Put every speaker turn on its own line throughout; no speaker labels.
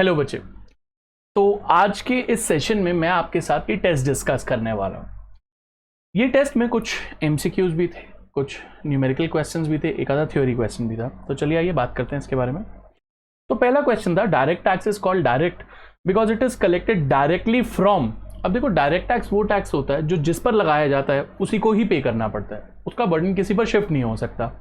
Hello बच्चे। तो आज के इस सेशन में मैं आपके साथ ये टेस्ट डिस्कस करने वाला हूँ। ये टेस्ट में कुछ एमसीक्यूज भी थे, कुछ न्यूमेरिकल क्वेश्चंस भी थे, एक आधा थ्योरी क्वेश्चन भी था। तो चलिए आइए बात करते हैं इसके बारे में। तो पहला क्वेश्चन था, direct tax is called direct because it is collected directly from. अब देखो, डायरेक्ट टैक्स वो टैक्स होता है जो जिस पर लगाया जाता है उसी को ही पे करना पड़ता है, उसका बर्डन किसी पर शिफ्ट नहीं हो सकता।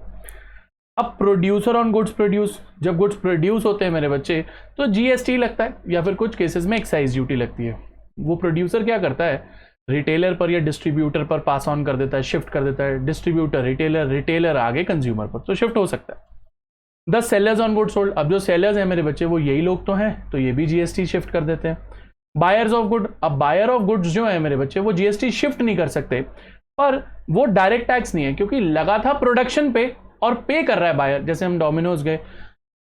अब प्रोड्यूसर ऑन गुड्स प्रोड्यूस, जब गुड्स प्रोड्यूस होते हैं मेरे बच्चे तो जीएसटी लगता है या फिर कुछ केसेस में एक्साइज ड्यूटी लगती है। वो प्रोड्यूसर क्या करता है, रिटेलर पर या डिस्ट्रीब्यूटर पर पास ऑन कर देता है, शिफ्ट कर देता है। डिस्ट्रीब्यूटर रिटेलर, रिटेलर आगे कंज्यूमर पर, तो शिफ्ट हो सकता है। The sellers on goods sold, अब जो सेलर्स हैं मेरे बच्चे वो यही लोग तो हैं, तो ये भी जीएसटी शिफ्ट कर देते हैं। बायर्स ऑफ गुड, अब बायर ऑफ गुड्स जो है मेरे बच्चे वो जीएसटी शिफ्ट नहीं कर सकते, पर वो डायरेक्ट टैक्स नहीं है क्योंकि लगा था प्रोडक्शन पे और पे कर रहा है बायर। जैसे हम डोमिनोज गए,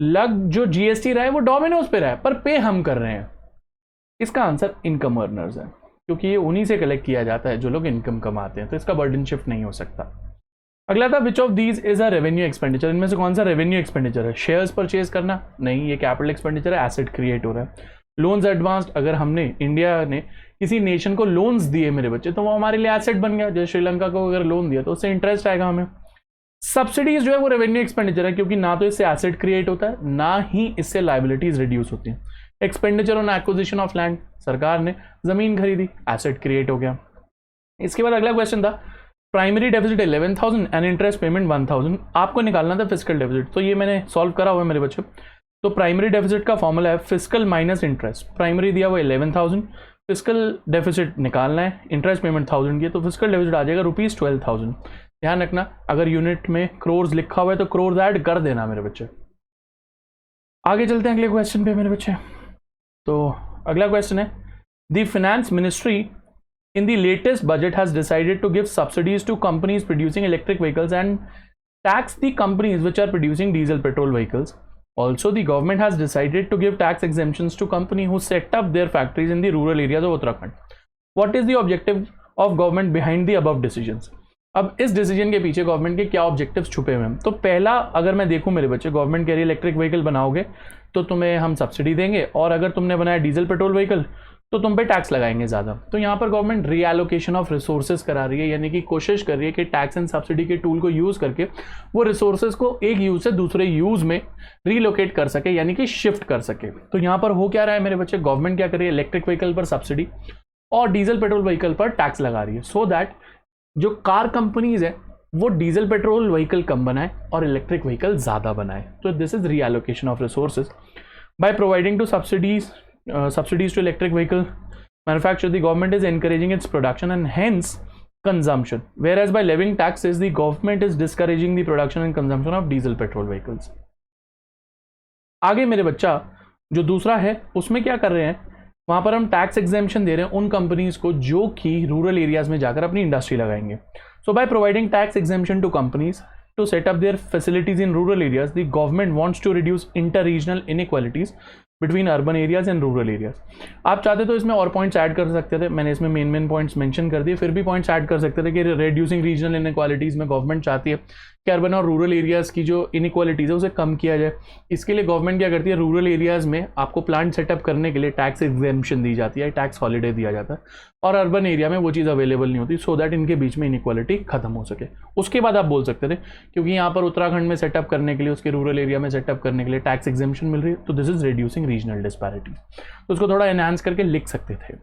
जो जीएसटी रहा है वो डोमिनोज पे रहा है पर पे हम कर रहे हैं। इसका आंसर इनकम अर्नर्स है, क्योंकि ये उन्हीं से कलेक्ट किया जाता है जो लोग इनकम कमाते हैं, तो इसका बर्डन शिफ्ट नहीं हो सकता। अगला था, which of these is a revenue expenditure, इनमें से कौन सा रेवेन्यू एक्सपेंडिचर है? शेयर्स परचेज करना नहीं, ये कैपिटल एक्सपेंडिचर है, एसेट क्रिएट हो रहा है। लोन्स एडवांस्ड, अगर हमने इंडिया ने किसी नेशन को लोन्स दिए मेरे बच्चे तो वो हमारे लिए एसेट बन गया। जैसे श्रीलंका को अगर लोन दिया तो उससे इंटरेस्ट आएगा हमें। सब्सिडीज जो है वो रेवेन्यू एक्सपेंडिचर है, क्योंकि ना तो इससे एसेट क्रिएट होता है ना ही इससे लायबिलिटीज रिड्यूस होती हैं। Expenditure on acquisition of land, सरकार ने जमीन खरीदी, एसेट क्रिएट हो गया। इसके बाद अगला क्वेश्चन था, primary deficit 11,000 and interest payment 1,000, आपको निकालना था फिजिकल डेफिसिट। तो ये मैंने सॉल्व करा हुआ है मेरे बच्चों। तो प्राइमरी डेफिसिट का फॉर्मूला है फिजिकल माइनस इंटरेस्ट। प्राइमरी दिया हुआ 11,000, फिजिकल डेफिसिट निकालना है, इंटरेस्ट पेमेंट 1000 की, तो फिजिकल डेफिसिट आ जाएगा ₹12,000। ध्यान रखना, अगर यूनिट में क्रोर्स लिखा हुआ है तो क्रोर्स ऐड कर देना मेरे बच्चे। आगे चलते हैं अगले क्वेश्चन पे मेरे बच्चे। तो अगला क्वेश्चन है, the finance ministry in the latest budget has decided to give subsidies to companies producing electric vehicles and tax the companies which are producing diesel petrol vehicles. Also, the government has decided to give tax exemptions to companies who set up their factories in the rural areas of Uttarakhand. What is the objective of government behind the above decisions? अब इस decision के पीछे government के क्या objectives छुपे हुए हैं? तो पहला, अगर मैं देखूं मेरे बच्चे, गवर्नमेंट कह रही है इलेक्ट्रिक व्हीकल बनाओगे तो तुम्हें हम सब्सिडी देंगे, और अगर तुमने बनाया डीजल पेट्रोल व्हीकल तो तुम पे टैक्स लगाएंगे ज़्यादा। तो यहाँ पर गवर्नमेंट रीएलोकेशन ऑफ रिसोर्सेज करा रही है, यानी कि कोशिश कर रही है कि टैक्स एंड सब्सिडी के टूल को यूज़ करके वो रिसोर्सेज को एक यूज़ से दूसरे यूज़ में रीलोकेट कर सके, यानी कि शिफ्ट कर सके। तो यहाँ पर हो क्या रहा है मेरे बच्चे, गवर्नमेंट क्या कर रही है, इलेक्ट्रिक व्हीकल पर सब्सिडी और डीजल पेट्रोल व्हीकल पर टैक्स लगा रही है, सो दैट जो कार कंपनीज है वो डीजल पेट्रोल व्हीकल कम बनाए और इलेक्ट्रिक व्हीकल ज़्यादा बनाए। तो this is reallocation of resources by providing to subsidies to electric vehicle manufacturer. The government is encouraging its production and hence consumption, whereas by levying taxes the government is discouraging the production and consumption of diesel petrol vehicles. आगे मेरे बच्चा जो दूसरा है उसमें क्या कर रहे हैं, वहां पर हम टैक्स एग्जेम्पशन दे रहे हैं उन कंपनीज को जो कि रूरल एरियाज में जाकर अपनी इंडस्ट्री लगाएंगे। So by providing tax exemption to companies to set up their facilities in rural areas, the government wants to reduce inter-regional inequalities between urban areas and rural areas. आप चाहते तो इसमें और points add कर सकते थे, मैंने इसमें मेन पॉइंट्स मेंशन कर दिए, फिर भी पॉइंट्स ऐड कर सकते थे कि रिड्यूसिंग रीजनल इनइक्वालिटीज में गवर्नमेंट चाहती है कि अर्बन और रूरल एरियाज की जो इनइक्वालिटीज है उसे कम किया जाए। इसके लिए गवर्नमेंट क्या करती है, रूरल एरियाज में आपको प्लांट सेटअप करने के लिए टैक्स एग्जेम्पशन दी जाती है, टैक्स हॉलीडे दिया जाता है, और अर्बन एरिया में वो चीज़ अवेलेबल नहीं होती, सो दैट इनके बीच में इनइक्वालिटी खत्म हो सके। उसके बाद आप बोल सकते थे क्योंकि यहाँ पर उत्तराखंड में सेटअप करने के लिए, उसके रूरल एरिया में सेटअप करने के लिए टैक्स एग्जेम्पशन मिल रही है, तो this is reducing regional disparities. तो उसको थोड़ा एनहांस करके लिख सकते थे।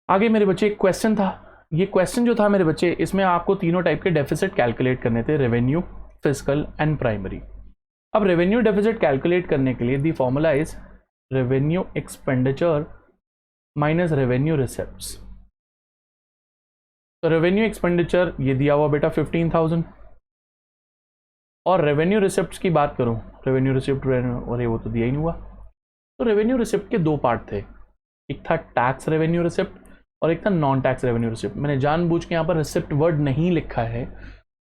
आगे मेरे बच्चे एक क्वेश्चन था, ये क्वेश्चन जो था मेरे बच्चे, इसमें आपको तीनों टाइप के डेफिसिट कैलकुलेट करने थे, रेवेन्यू, फिजिकल एंड प्राइमरी। अब रेवेन्यू डेफिसिट कैलकुलेट करने के लिए the formula is revenue expenditure minus revenue receipts. तो रेवेन्यू एक्सपेंडिचर ये दिया हुआ बेटा 15,000, और रेवेन्यू रिसिप्ट्स की बात करूं, रेवेन्यू रिसिप्ट और ये वो तो दिया ही नहीं हुआ। तो रेवेन्यू रिसिप्ट के दो पार्ट थे, एक था टैक्स रेवेन्यू रिसिप्ट और एक था नॉन टैक्स रेवेन्यू रिसिप्ट। मैंने जानबूझ के यहाँ पर रिसिप्ट वर्ड नहीं लिखा है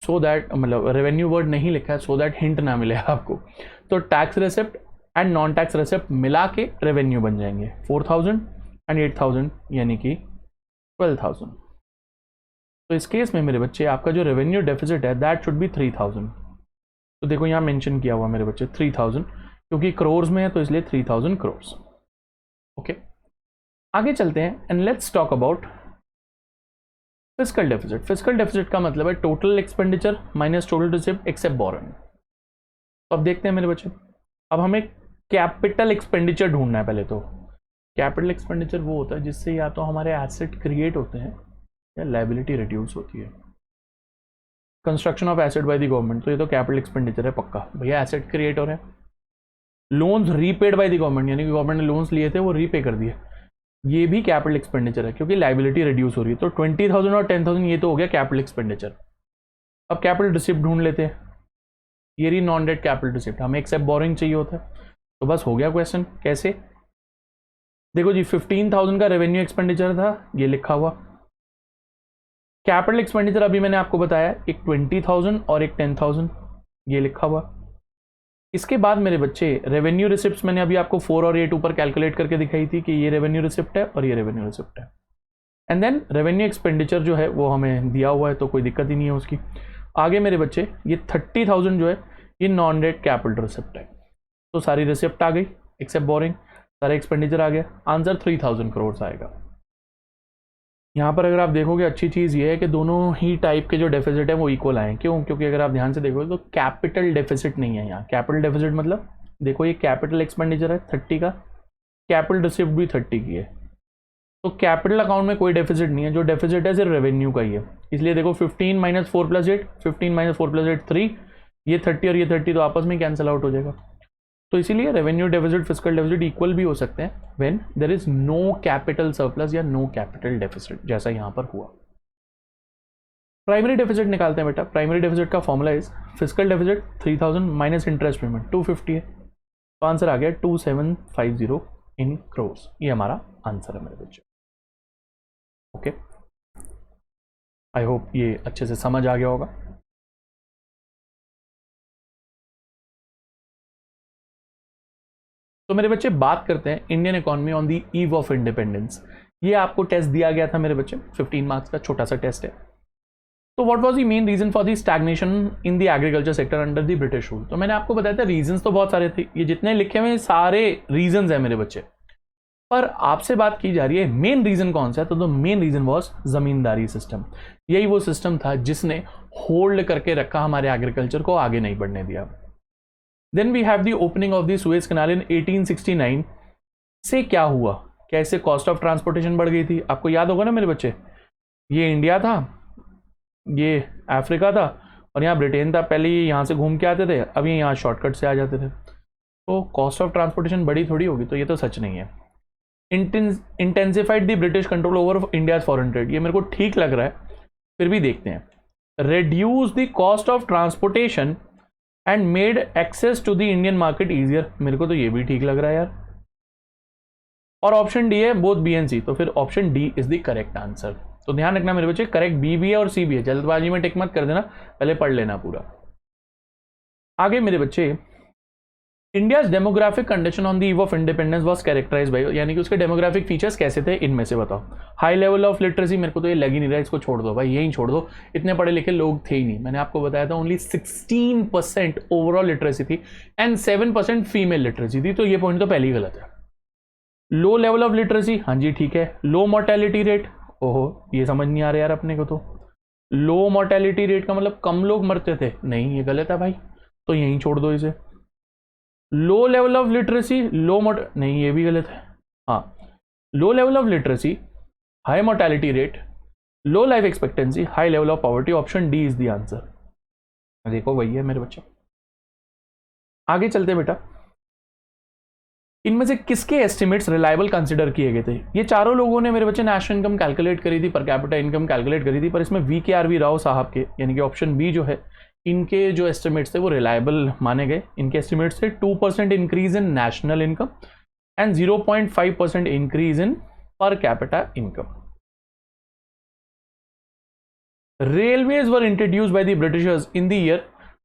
सो दैट, मतलब रेवेन्यू वर्ड नहीं लिखा है सो दैट हिंट ना मिले आपको। तो tax receipt and non tax receipt मिला के रेवेन्यू बन जाएंगे 4,000 एंड 8,000, यानी कि 12,000। तो इस केस में मेरे बच्चे आपका जो रेवेन्यू डेफिसिट है दैट शुड बी 3,000। तो देखो यहाँ मेंशन किया हुआ मेरे बच्चे 3,000, क्योंकि करोर्स में है तो इसलिए 3000 करोर्स। ओके, आगे चलते हैं and let's talk about fiscal deficit. Fiscal deficit का मतलब है total expenditure minus total receipt except borrowing. तो अब देखते हैं मेरे बच्चे, अब हमें कैपिटल एक्सपेंडिचर ढूंढना है। पहले तो कैपिटल एक्सपेंडिचर वो होता है जिससे या तो हमारे एसेट क्रिएट होते हैं या लायबिलिटी रिड्यूस होती है। Construction of asset by the government, तो ये तो कैपिटल एक्सपेंडिचर है पक्का, भैया एसेट क्रिएट हो रहे हैं। Loans repaid by the government, यानी कि गवर्नमेंट ने लोन्स लिए थे वो रीपे कर दिए, ये भी कैपिटल एक्सपेंडिचर है क्योंकि लायबिलिटी रिड्यूस हो रही है। तो 20,000 और 10,000 ये तो हो गया कैपिटल एक्सपेंडिचर। अब कैपिटल रिसिप्ट ढूंढ लेते हैं, ये रही नॉन डेट कैपिटल रिसिप्ट, हमें एक्सेप्ट बोरिंग चाहिए होता है। तो बस हो गया क्वेश्चन। कैसे, देखो जी 15,000 का रेवेन्यू एक्सपेंडिचर था, ये लिखा हुआ। कैपिटल एक्सपेंडिचर अभी मैंने आपको बताया एक 20,000 और एक 10,000, ये लिखा हुआ। इसके बाद मेरे बच्चे रेवेन्यू रिसिप्ट्स मैंने अभी आपको 4 और 8 ऊपर कैलकुलेट करके दिखाई थी कि ये रेवेन्यू रिसिप्ट है और ये रेवेन्यू रिसिप्ट है। एंड देन रेवेन्यू एक्सपेंडिचर जो है वो हमें दिया हुआ है तो कोई दिक्कत ही नहीं है उसकी। आगे मेरे बच्चे ये 30,000 जो है ये नॉन डेट कैपिटल रिसिप्ट है, तो सारी रिसिप्ट आ गई एक्सेप्ट बोरिंग, सारा एक्सपेंडिचर आ गया, आंसर 3,000 करोड़ आएगा। यहाँ पर अगर आप देखोगे अच्छी चीज़ ये है कि दोनों ही टाइप के जो डेफिसिट है वो इक्वल आए। क्यों? क्योंकि अगर आप ध्यान से देखोगे तो कैपिटल डेफिसिट नहीं है यहाँ। कैपिटल डेफिसिट मतलब देखो ये कैपिटल एक्सपेंडिचर है 30 का, कैपिटल रिसिप्ट भी 30 की है, तो कैपिटल अकाउंट में कोई डेफिसिट नहीं है। जो डेफिसिट है सिर्फ रेवेन्यू का ही है। इसलिए देखो 15 माइनस 4 प्लस 8, 15 माइनस 4 प्लस 8 3, ये 30 और ये 30 तो आपस में कैंसिल आउट हो जाएगा। तो इसीलिए revenue deficit fiscal deficit equal भी हो सकते हैं when there is no capital surplus या नो कैपिटल डेफिसिट, जैसा यहां पर हुआ। प्राइमरी डेफिसिट निकालते हैं बेटा। प्राइमरी डेफिसिट का formula is fiscal deficit 3,000 minus interest payment 250 है, तो आंसर आ गया 2750 इन क्रोर्स। ये हमारा आंसर है मेरे बच्चे। ओके, आई होप ये अच्छे से समझ आ गया होगा। तो मेरे बच्चे बात करते हैं Indian economy on the ewe of independence. ये आपको टेस्ट दिया गया था मेरे बच्चे, 15 मार्क्स का छोटा सा टेस्ट है। तो what was the main reason for the stagnation in the agriculture sector under the British rule. तो मैंने आपको बताया था रीजंस तो बहुत सारे थे, ये जितने लिखे हुए सारे रीजंस हैं मेरे बच्चे, पर आपसे बात की जा रही है मेन रीजन कौन सा है। तो main reason was zamindari system. यही वो सिस्टम था जिसने होल्ड करके रखा हमारे एग्रीकल्चर को, आगे नहीं बढ़ने दिया। Then we have the opening of the Suez canal in 1869 से क्या हुआ, कैसे कॉस्ट ऑफ ट्रांसपोर्टेशन बढ़ गई थी। आपको याद होगा ना मेरे बच्चे, ये इंडिया था, ये अफ्रीका था और यहाँ ब्रिटेन था। पहले ये यहाँ से घूम के आते थे, अब ये यहाँ शॉर्टकट से आ जाते थे, तो कॉस्ट ऑफ ट्रांसपोर्टेशन बड़ी थोड़ी होगी। तो ये तो सच नहीं है। Intensified the British control over India foreign trade, ये मेरे को ठीक लग रहा है, फिर भी देखते हैं। Reduce the cost of transportation and made access to the Indian market easier, मेरे को तो ये भी ठीक लग रहा है यार। और ऑप्शन डी है बोथ बी एंड सी, तो फिर option D is the correct answer. तो ध्यान रखना मेरे बच्चे, करेक्ट बी भी है और सी भी है, जल्दबाजी में टिक मत कर देना, पहले पढ़ लेना पूरा। आगे मेरे बच्चे, India's demographic condition on the eve of independence was characterised by, यानी कि उसके डेमोग्राफिक फीचर्स कैसे थे, इनमें से बताओ। हाई लेवल ऑफ लिटरेसी, मेरे को तो ये लग ही नहीं रहा, इसको छोड़ दो भाई, यही छोड़ दो, इतने पढ़े लिखे लोग थे ही नहीं। मैंने आपको बताया था ओनली 16% ओवरऑल लिटरेसी थी एंड 7% फीमेल लिटरेसी थी, तो ये पॉइंट तो पहले ही गलत है। लो लेवल ऑफ लिटरेसी, हाँ जी ठीक है। लो मोर्टेलिटी रेट, ओहो ये समझ नहीं आ रहा यार अपने को। तो लो मोर्टेलिटी रेट का मतलब कम लोग मरते थे, नहीं ये गलत है भाई, तो यहीं छोड़ दो इसे। लो लेवल ऑफ लिटरेसी, नहीं ये भी गलत है। हाँ, low level of literacy, high mortality rate, low life expectancy, high level of poverty, option D is the answer. देखो वही है मेरे बच्चे। आगे चलते बेटा, इनमें से किसके एस्टिमेट्स रिलायबल कंसिडर किए गए थे। ये चारों लोगों ने मेरे बच्चे नेशनल इनकम कैलकुलेट करी थी, पर कैपिटा इनकम कैलकुलेट करी थी, पर इसमें VKRV राव साहब के, यानी कि ऑप्शन बी जो है, इनके जो एस्टिमेट्स थे वो रिलायबल माने गए। इनके एस्टिमेट्स थे 2% increase in national income and 0.5% increase in per capita income. Railways were introduced by the Britishers in the year,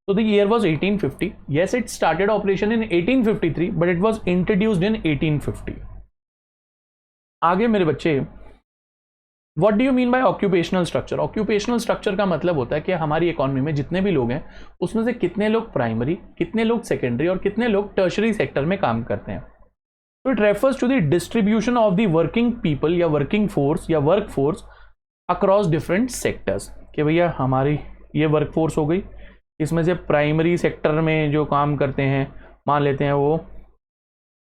so the year was 1850. Yes, it started operation in 1853, but it was introduced in 1850. आगे मेरे बच्चे, what do you mean by occupational structure? Occupational structure का मतलब होता है कि हमारी economy में जितने भी लोग हैं उसमें से कितने लोग प्राइमरी, कितने लोग सेकेंडरी और कितने लोग टर्शरी सेक्टर में काम करते हैं. तो it refers to the distribution of the working people या वर्किंग फोर्स या work force across different sectors. कि भैया हमारी ये वर्क फोर्स हो गई, इसमें से प्राइमरी सेक्टर में जो काम करते हैं मान लेते हैं वो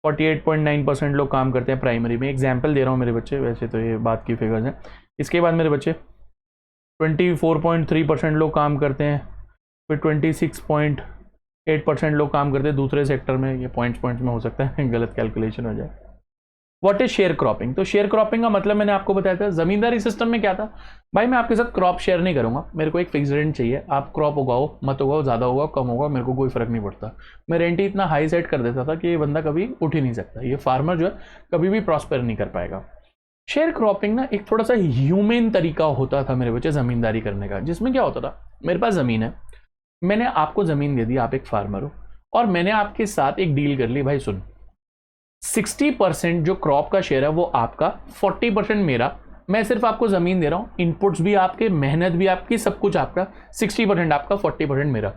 48.9% लोग काम करते हैं प्राइमरी में. एग्जाम्पल दे रहा हूँ मेरे बच्चे, वैसे तो ये बात की फिगर्स हैं. इसके बाद मेरे बच्चे 24.3% लोग काम करते हैं, फिर 26.8% लोग काम करते हैं दूसरे सेक्टर में. ये पॉइंट्स में हो सकता है गलत कैलकुलेशन हो जाए. What is share cropping? तो शेयर क्रॉपिंग का मतलब मैंने आपको बताया था, जमींदारी सिस्टम में क्या था भाई, मैं आपके साथ क्रॉप शेयर नहीं करूंगा, मेरे को एक फिक्स रेंट चाहिए, आप क्रॉप उगाओ मत उगाओ, ज़्यादा होगा कम होगा मेरे को कोई फर्क नहीं पड़ता. मैं रेंट ही इतना हाई सेट कर देता था कि ये बंदा कभी उठ ही नहीं सकता, ये फार्मर जो है कभी भी प्रॉस्पर नहीं कर पाएगा. शेयर क्रॉपिंग ना एक थोड़ा सा ह्यूमन तरीका होता था मेरे बच्चे ज़मींदारी करने का, जिसमें क्या होता था, मेरे पास ज़मीन है, मैंने आपको ज़मीन दे दी, आप एक फार्मर हो, और मैंने आपके साथ एक डील कर ली, भाई सुन 60% जो क्रॉप का शेयर है वो आपका, 40% मेरा, मैं सिर्फ आपको ज़मीन दे रहा हूँ, इनपुट्स भी आपके, मेहनत भी आपकी, सब कुछ आपका, 60% आपका 40% मेरा.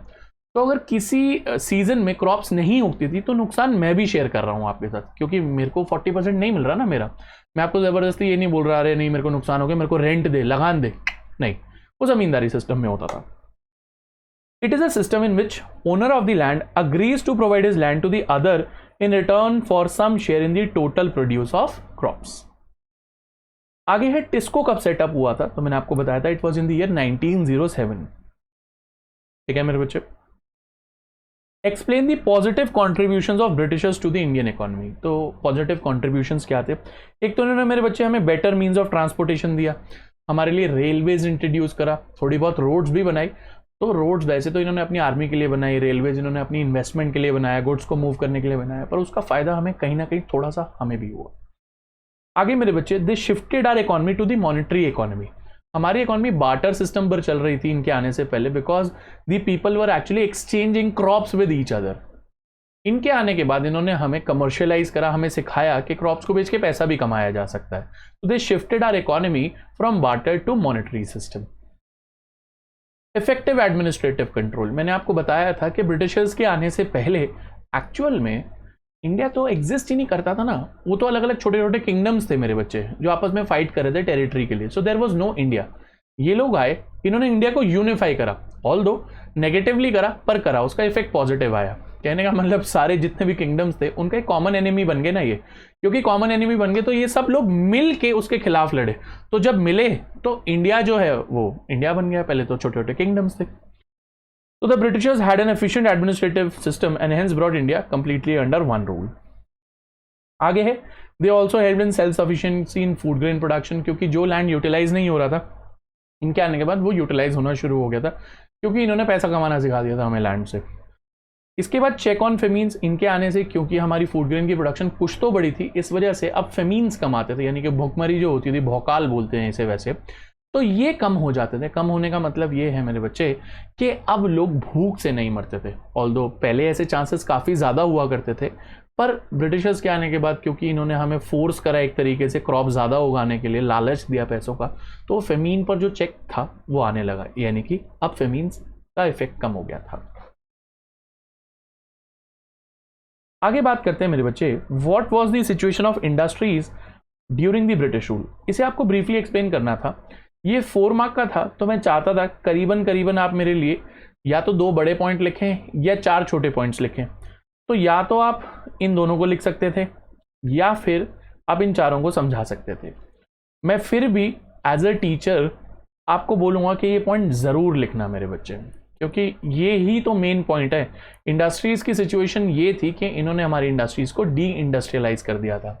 तो अगर किसी सीजन में क्रॉप्स नहीं उगती थी तो नुकसान मैं भी शेयर कर रहा हूँ आपके साथ, क्योंकि मेरे को 40% नहीं मिल रहा ना मेरा. मैं आपको ज़बरदस्ती ये नहीं बोल रहा अरे नहीं मेरे को नुकसान हो गया मेरे को रेंट दे लगान दे, नहीं, वो ज़मींदारी सिस्टम में होता था. It is a system in which owner of the land agrees to provide his land to the other in return for some share in the total produce of crops. आगे है टिस्को कब setup हुआ था, तो मैंने आपको बताया था it was in the year 1907. ठीक है मेरे बच्चे. Explain the positive contributions of Britishers to the Indian economy. तो पॉजिटिव कॉन्ट्रीब्यूशंस क्या थे? एक तो उन्होंने मेरे बच्चे हमें बेटर मीन्स ऑफ ट्रांसपोर्टेशन दिया, हमारे लिए रेलवेज इंट्रोड्यूस करा, थोड़ी बहुत रोड्स भी बनाई. तो रोड्स वैसे तो इन्होंने अपनी आर्मी के लिए बनाई, रेलवेज इन्होंने अपनी इन्वेस्टमेंट के लिए बनाया, गुड्स को मूव करने के लिए बनाया, पर उसका फायदा हमें कहीं ना कहीं थोड़ा सा हमें भी हुआ. आगे मेरे बच्चे, they shifted our economy to the monetary economy. हमारी इकोनॉमी बार्टर सिस्टम पर चल रही थी इनके आने से पहले, because the people were actually exchanging crops with each other. इनके आने के बाद इन्होंने हमें कमर्शियलाइज करा, हमें सिखाया कि क्रॉप्स को बेच के पैसा भी कमाया जा सकता है. तो they shifted our economy from barter to monetary system. Effective administrative control, मैंने आपको बताया था कि ब्रिटिशर्स के आने से पहले एक्चुअल में इंडिया तो एग्जिस्ट ही नहीं करता था ना, वो तो अलग अलग छोटे छोटे किंगडम्स थे मेरे बच्चे जो आपस में फाइट कर रहे थे टेरिटरी के लिए. So there was no India. ये लोग आए, इन्होंने इंडिया को यूनिफाई करा, ऑल दो नेगेटिवली करा पर करा, उसका इफेक्ट पॉजिटिव आया. कहने का मतलब सारे जितने भी किंगडम्स थे उनका एक कॉमन एनिमी बन गए ना ये, क्योंकि कॉमन एनिमी बन गए तो ये सब लोग मिल के उसके खिलाफ लड़े. तो जब मिले तो इंडिया जो है वो इंडिया बन गया, पहले तो छोटे छोटे किंगडम्स थे. तो the Britishers had an efficient administrative system and hence brought India completely under one rule. आगे है, they also help in self sufficiency in food grain production, क्योंकि जो लैंड यूटिलाइज नहीं हो रहा था इनके आने के बाद वो यूटिलाइज होना शुरू हो गया था, क्योंकि इन्होंने पैसा कमाना सिखा दिया था हमें लैंड से. इसके बाद चेक ऑन फेमीन्स, इनके आने से क्योंकि हमारी फूड ग्रेन की प्रोडक्शन कुछ तो बड़ी थी, इस वजह से अब फेमीन्स कम आते थे, यानी कि भूखमरी जो होती थी, भौकाल बोलते हैं इसे वैसे, तो ये कम हो जाते थे. कम होने का मतलब ये है मेरे बच्चे कि अब लोग भूख से नहीं मरते थे. ऑल्दो पहले ऐसे चांसेस काफ़ी ज़्यादा हुआ करते थे, पर ब्रिटिशर्स के आने के बाद क्योंकि इन्होंने हमें फोर्स करा एक तरीके से क्रॉप ज़्यादा उगाने के लिए, लालच दिया पैसों का, तो फेमीन पर जो चेक था वो आने लगा, यानी कि अब फेमीन्स का इफेक्ट कम हो गया था. आगे बात करते हैं मेरे बच्चे, what was the situation of industries during the British rule. इसे आपको ब्रीफली एक्सप्लेन करना था. ये 4 मार्क का था, तो मैं चाहता था करीबन आप मेरे लिए या तो 2 बड़े पॉइंट लिखें या 4 छोटे पॉइंट्स लिखें. तो या तो आप इन दोनों को लिख सकते थे या फिर आप इन चारों को समझा सकते थे. मैं फिर भी एज अ टीचर आपको बोलूँगा कि ये पॉइंट ज़रूर लिखना मेरे बच्चे, क्योंकि ये ही तो मेन पॉइंट है. इंडस्ट्रीज़ की सिचुएशन ये थी कि इन्होंने हमारी इंडस्ट्रीज़ को डी इंडस्ट्रियलाइज कर दिया था.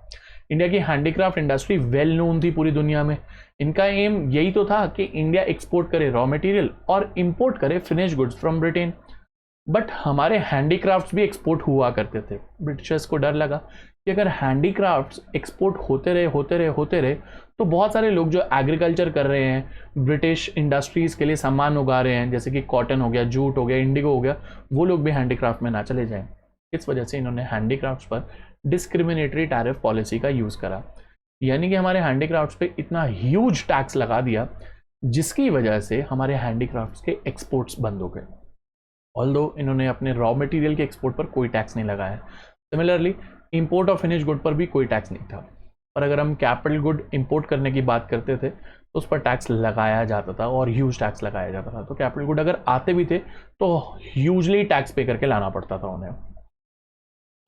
इंडिया की हैंडीक्राफ्ट इंडस्ट्री वेल नोन थी पूरी दुनिया में. इनका एम यही तो था कि इंडिया एक्सपोर्ट करे रॉ मटेरियल और इंपोर्ट करे finish goods from Britain. But हमारे हैंडीक्राफ्ट्स भी एक्सपोर्ट हुआ करते थे. ब्रिटिशर्स को डर लगा कि अगर हैंडीक्राफ्ट्स एक्सपोर्ट होते रहे तो बहुत सारे लोग जो एग्रीकल्चर कर रहे हैं, ब्रिटिश इंडस्ट्रीज़ के लिए सामान उगा रहे हैं, जैसे कि कॉटन हो गया, जूट हो गया, इंडिगो हो गया, वो लोग भी हैंडीक्राफ्ट में ना चले जाएं. इस वजह से इन्होंने हैंडीक्राफ्ट्स पर डिस्क्रिमिनेटरी टैरिफ पॉलिसी का यूज़ करा. यानी कि हमारे हैंडीक्राफ्ट्स पे इतना ह्यूज टैक्स लगा दिया जिसकी वजह से हमारे हैंडीक्राफ्ट्स के एक्सपोर्ट्स बंद हो गए। ऑल्दो इन्होंने अपने रॉ मटेरियल के एक्सपोर्ट पर कोई टैक्स नहीं लगाया। Similarly import of finish good पर भी कोई टैक्स नहीं था। और अगर हम कैपिटल गुड इंपोर्ट करने की बात करते थे तो उस पर टैक्स लगाया जाता था और ह्यूज टैक्स लगाया जाता था। तो कैपिटल गुड अगर आते भी थे तो ह्यूजली टैक्स पे करके लाना पड़ता था उन्हें।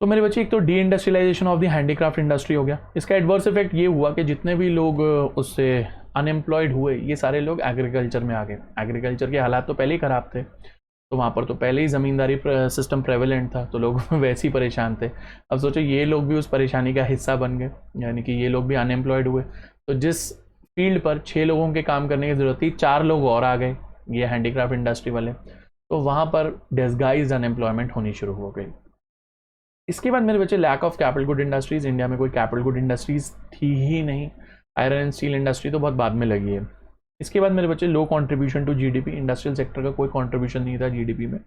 तो मेरे बच्चे, एक तो deindustrialisation of the handicraft industry हो गया। इसका एडवर्स इफेक्ट ये हुआ कि जितने भी लोग उससे अनएम्प्लॉयड हुए ये सारे लोग एग्रीकल्चर में आ गए। एग्रीकल्चर के हालात तो पहले ही ख़राब थे, तो वहाँ पर तो पहले ही ज़मींदारी सिस्टम प्रेवलेंट था, तो लोग वैसे ही परेशान थे। अब सोचो ये लोग भी उस परेशानी का हिस्सा बन गए, यानी कि ये लोग भी अनएम्प्लॉयड हुए। तो जिस फील्ड पर 6 लोगों के काम करने की ज़रूरत थी 4 लोग और आ गए, ये हैंडीक्राफ्ट इंडस्ट्री वाले। तो वहाँ पर डिस्गाइज्ड अनएम्प्लॉयमेंट होनी शुरू हो गई। इसके बाद मेरे बच्चे, lack of capital good industries. India में कोई कैपिटल गुड इंडस्ट्रीज थी ही नहीं। आयरन एंड स्टील इंडस्ट्री तो बहुत बाद में लगी है। इसके बाद मेरे बच्चे, low contribution to GDP. Industrial sector का कोई कंट्रीब्यूशन नहीं था जीडीपी में।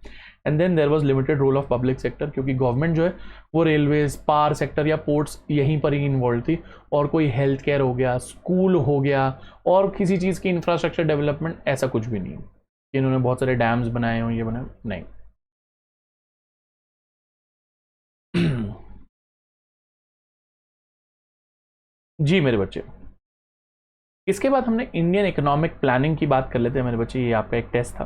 And then there was limited role of public sector, क्योंकि गवर्नमेंट जो है वो रेलवेज, पावर सेक्टर या पोर्ट्स यहीं पर ही इन्वॉल्व थी, और कोई हेल्थ केयर हो गया, स्कूल हो गया, और किसी चीज़ की इंफ्रास्ट्रक्चर डेवलपमेंट ऐसा कुछ भी नहीं। इन्होंने बहुत सारे डैम्स बनाए हों, ये बनाए नहीं। जी मेरे बच्चे, इसके बाद हमने इंडियन इकोनॉमिक प्लानिंग की बात कर लेते हैं मेरे बच्चे। ये आपका एक टेस्ट था।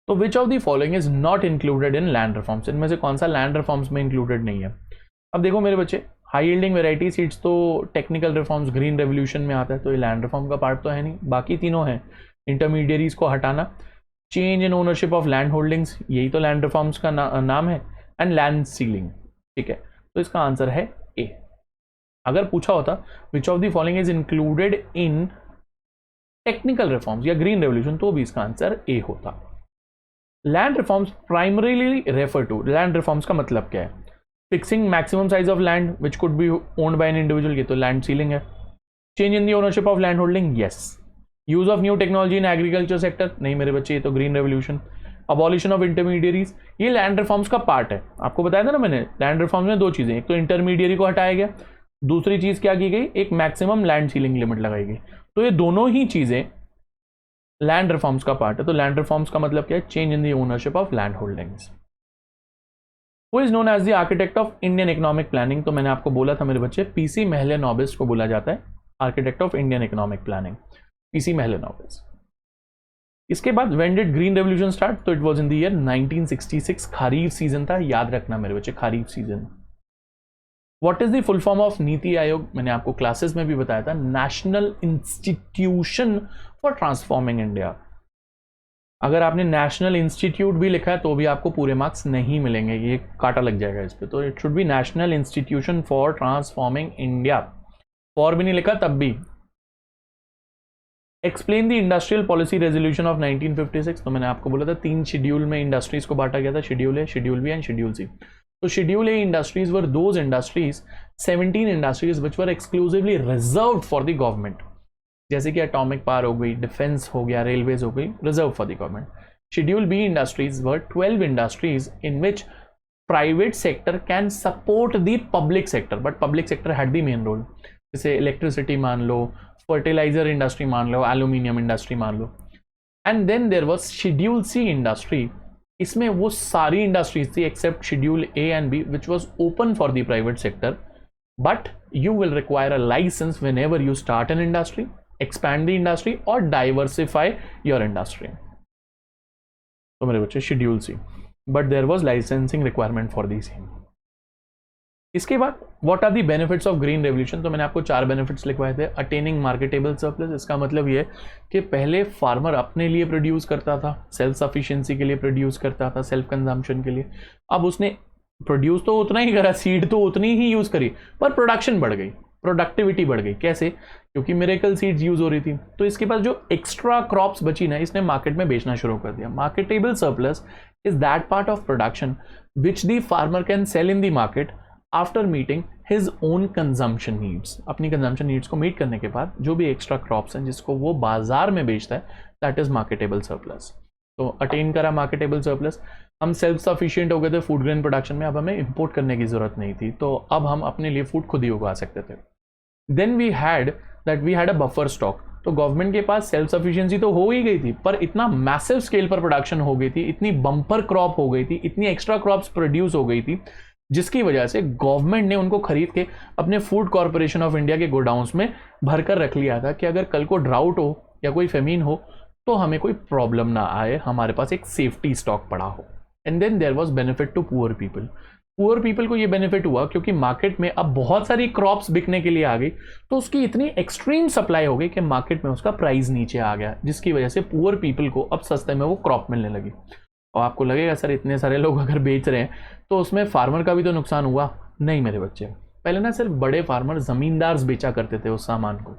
तो विच of the following is not included in land reforms. इनमें से कौन सा लैंड रिफॉर्म्स में इंक्लूडेड नहीं है। अब देखो मेरे बच्चे, हाई यील्डिंग वेराइटी सीड्स तो टेक्निकल रिफॉर्म्स ग्रीन रेवोल्यूशन में आता है, तो ये लैंड रिफॉर्म का पार्ट तो है नहीं। बाकी तीनों हैं, इंटरमीडियरीज को हटाना, change in ownership of land holdings, यही तो लैंड रिफॉर्म्स का नाम है, एंड लैंड सीलिंग। ठीक है, तो इसका आंसर है ए। अगर पूछा होता which of the following is included in technical reforms या ग्रीन रेवोल्यूशन, तो भी इसका आंसर ए होता। Land reforms primarily refer to, land reforms का मतलब क्या है? Fixing maximum size of land which could be owned by an individual, ये तो लैंड सीलिंग है। Change in the ownership of land holding, yes. Use of new technology in agriculture sector, नहीं मेरे बच्चे, ये तो green revolution. Abolition of intermediaries, ये land reforms का पार्ट है। आपको बताया था ना मैंने, लैंड रिफॉर्म्स में दो चीजें, एक तो इंटरमीडियरी को हटाया गया, दूसरी चीज क्या की गई, एक मैक्सिमम लैंड सीलिंग लिमिट लगाई गई। तो ये दोनों ही चीजें लैंड रिफॉर्म्स का पार्ट है। तो लैंड रिफॉर्म्स का मतलब क्या है? Change in the ownership of land holdings. Who is known as the architect of Indian economic planning, तो मैंने आपको बोला था मेरे बच्चे, पीसी महले-नोबिस को बोला जाता है architect of Indian economic planning, PC Mahalanobis. इसके बाद when did green revolution start, तो it was in the year 1966, खरीफ सीजन था, याद रखना मेरे बच्चे, खरीफ season. What is the full form of NITI Aayog, मैंने आपको क्लासेस में भी बताया था, national institution for transforming India. अगर आपने नेशनल इंस्टीट्यूट भी लिखा है तो भी आपको पूरे मार्क्स नहीं मिलेंगे, ये काटा लग जाएगा इस पे। तो it should be national institution for transforming India, for भी नहीं लिखा तब भी। Explain the industrial policy resolution of 1956, तो मैंने आपको बोला था 3 शेड्यूल में इंडस्ट्रीज को बांटा गया था, schedule A, schedule B and schedule C. तो schedule A industries were those industries, 17 industries which were exclusively reserved for the government, जैसे कि एटॉमिक पावर हो गई, डिफेंस हो गया, रेलवेज हो गई, reserve for the government. Schedule B industries were 12 industries in which private sector can support the public sector, but public sector had the main role. जैसे electricity मान लो, फर्टिलाइजर इंडस्ट्री मान लो, एल्यूमिनियम इंडस्ट्री मान लो। And then there was schedule C industry, इसमें वो सारी इंडस्ट्रीज थी except schedule A and B which was open for the private sector, but you will require a license whenever you start an industry, expand the industry or diversify your industry. तो मेरे बच्चे schedule C, but there was licensing requirement for the same. इसके बाद what are the benefits of green revolution, तो मैंने आपको 4 benefits लिखवाए थे। अटेनिंग मार्केटेबल सरप्लस, इसका मतलब ये कि पहले फार्मर अपने लिए प्रोड्यूस करता था, सेल्फ सफिशिएंसी के लिए प्रोड्यूस करता था, सेल्फ कंजम्पशन के लिए। अब उसने प्रोड्यूस तो उतना ही करा, सीड तो उतनी ही यूज करी, पर प्रोडक्शन बढ़ गई, प्रोडक्टिविटी बढ़ गई। कैसे? क्योंकि मिरेकल सीड्स यूज हो रही थी। तो इसके पास जो एक्स्ट्रा क्रॉप्स बची ना, इसने मार्केट में बेचना शुरू कर दिया। Marketable surplus is that part of production which the farmer can sell in the market after meeting his own consumption needs. अपनी कंजम्पशन नीड्स को मीट करने के बाद जो भी एक्स्ट्रा क्रॉप्स हैं जिसको वो बाजार में बेचता है, दैट इज मार्केटेबल सरप्लस। तो अटेन करा मार्केटेबल सरप्लस, हम सेल्फ सफिशिएंट हो गए थे फूड ग्रेन प्रोडक्शन में, अब हमें इंपोर्ट करने की जरूरत नहीं थी, तो अब हम अपने लिए फूड खुद ही उगा सकते थे। Then we had a buffer stock. तो गवर्नमेंट के पास सेल्फ सफिशिएंसी तो हो ही गई थी, पर इतना मैसिव स्केल पर प्रोडक्शन हो गई थी, इतनी बम्पर क्रॉप हो गई थी, इतनी एक्स्ट्रा क्रॉप्स प्रोड्यूस हो गई थी, जिसकी वजह से गवर्नमेंट ने उनको खरीद के अपने फूड कॉरपोरेशन ऑफ इंडिया के गोडाउन्स में भरकर रख लिया था कि अगर कल को ड्राउट हो या कोई फेमीन हो तो हमें कोई प्रॉब्लम ना आए, हमारे पास एक सेफ्टी स्टॉक पड़ा हो। And then there was benefit to poor people. Poor people को ये बेनिफिट हुआ क्योंकि मार्केट में अब बहुत सारी क्रॉप्स बिकने के लिए आ गई, तो उसकी इतनी एक्सट्रीम सप्लाई हो गई कि मार्केट में उसका प्राइस नीचे आ गया, जिसकी वजह से पुअर पीपल को अब सस्ते में वो क्रॉप मिलने लगी। और आपको लगेगा सर इतने सारे लोग अगर बेच रहे हैं तो उसमें फार्मर का भी तो नुकसान हुआ। नहीं मेरे बच्चे, पहले ना सिर्फ बड़े फार्मर जमींदार बेचा करते थे उस सामान को,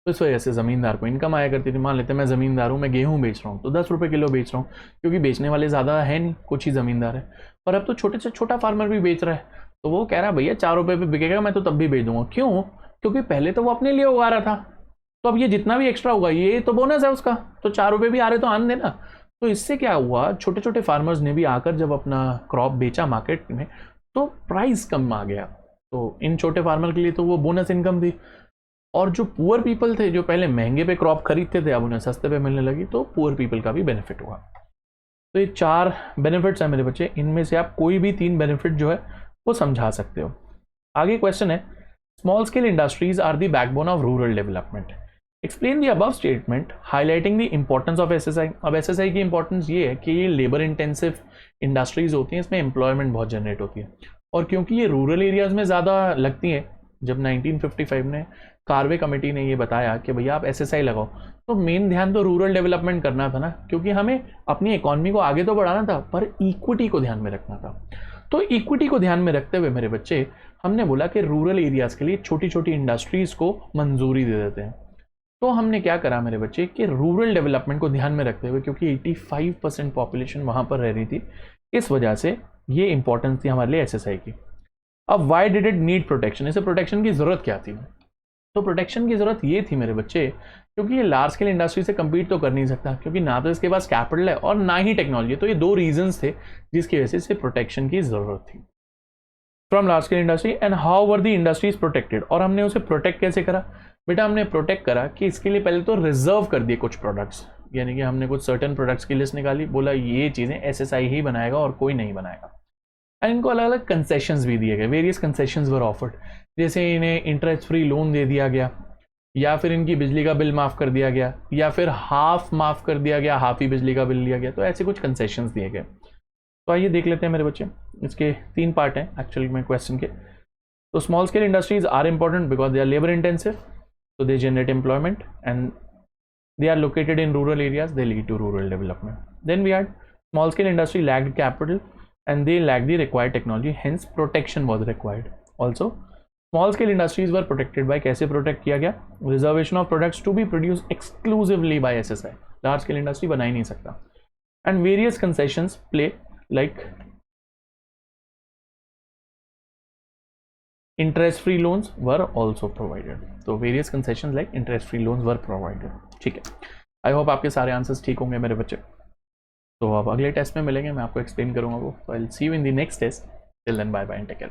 तो इस वजह से ज़मींदार को इनकम आया करती थी। मान लेते मैं ज़मींदार हूँ, मैं गेहूँ बेच रहा हूँ तो 10 रुपये किलो बेच रहा हूँ, क्योंकि बेचने वाले ज़्यादा है नहीं, कुछ ही ज़मींदार है। पर अब तो छोटे से छोटा फार्मर भी बेच रहा है, तो वो कह रहा है भैया 4 रुपये पे बिकेगा, मैं तो तब भी बेच दूंगा। क्यों? क्योंकि पहले तो वो अपने लिए उगा रहा था, तो अब ये जितना भी एक्स्ट्रा होगा ये तो बोनस है उसका, तो 4 रुपये भी आ रहे तो आन देना। तो इससे क्या हुआ, छोटे छोटे फार्मर्स ने भी आकर जब अपना क्रॉप बेचा मार्केट में तो प्राइस कम आ गया, तो इन छोटे फार्मर के लिए तो वो बोनस इनकम थी। और जो पुअर पीपल थे जो पहले महंगे पे क्रॉप खरीदते थे अब उन्हें सस्ते पे मिलने लगी, तो पुअर पीपल का भी बेनिफिट हुआ। तो ये 4 बेनिफिट्स हैं मेरे बच्चे, इनमें से आप कोई भी 3 बेनिफिट जो है वो समझा सकते हो। आगे क्वेश्चन है, small scale industries are the backbone of rural development. Explain the above statement highlighting the importance of SSI. अब एसएसआई की इंपॉर्टेंस ये है कि ये लेबर इंटेंसिव इंडस्ट्रीज होती हैं, इसमें एम्प्लॉयमेंट बहुत जनरेट होती है, और क्योंकि ये रूरल एरियाज में ज़्यादा लगती हैं, जब 1955 में कार्वे कमेटी ने ये बताया कि भैया आप एसएसआई लगाओ, तो मेन ध्यान तो रूरल डेवलपमेंट करना था ना, क्योंकि हमें अपनी इकोनॉमी को आगे तो बढ़ाना था पर इक्विटी को ध्यान में रखना था। तो इक्विटी को ध्यान में रखते हुए मेरे बच्चे हमने बोला कि रूरल एरियाज़ के लिए छोटी छोटी इंडस्ट्रीज़ को मंजूरी दे देते हैं। तो हमने क्या करा मेरे बच्चे कि रूरल डेवलपमेंट को ध्यान में रखते हुए, क्योंकि 85% पॉपुलेशन वहाँ पर रह रही थी, इस वजह से ये इंपॉर्टेंस थी हमारे लिए एसएसआई की। अब why did it need protection, इसे प्रोटेक्शन की ज़रूरत क्या थी? तो प्रोटेक्शन की ज़रूरत ये थी मेरे बच्चे, क्योंकि ये लार्ज स्केल इंडस्ट्री से कम्पीट तो कर नहीं सकता, क्योंकि ना तो इसके पास कैपिटल है और ना ही टेक्नोलॉजी। तो ये 2 रीजंस थे जिसकी वजह से इसे प्रोटेक्शन की ज़रूरत थी from large scale industry. And how were the industries protected, और हमने उसे प्रोटेक्ट कैसे करा? बेटा हमने प्रोटेक्ट करा कि इसके लिए पहले तो रिजर्व कर दिए कुछ प्रोडक्ट्स, यानी कि हमने कुछ सर्टन प्रोडक्ट्स की लिस्ट निकाली, बोला ये चीज़ें एसएसआई ही बनाएगा और कोई नहीं बनाएगा। एंड इनको अलग अलग कंसेशंस भी दिए गए, वेरियस कंसेशंस वर ऑफर्ड, जैसे इन्हें इंटरेस्ट फ्री लोन दे दिया गया, या फिर इनकी बिजली का बिल माफ़ कर दिया गया, या फिर हाफ माफ़ कर दिया गया, हाफ ही बिजली का बिल लिया गया। तो ऐसे कुछ कंसेशंस दिए गए। तो आइए देख लेते हैं मेरे बच्चे, इसके 3 पार्ट हैं एक्चुअली में क्वेश्चन के। तो small scale industries are important because they are labour intensive, so they generate employment and they are located in rural areas, they lead to rural development. Then we had small scale industry lacked capital and they lacked the required technology, hence protection was required. Also small scale industries were protected by, कैसे protect किया गया? Reservation of products to be produced exclusively by SSI, large scale industry बना ही नहीं सकता। And various concessions play like interest free loans were also provided, तो various concessions like interest free loans were provided। ठीक है, I hope आपके सारे answers ठीक होंगे मेरे बच्चे। तो अब अगले टेस्ट में मिलेंगे, मैं आपको एक्सप्लेन करूंगा वो। तो I will see you in the next test, till then bye bye and take care.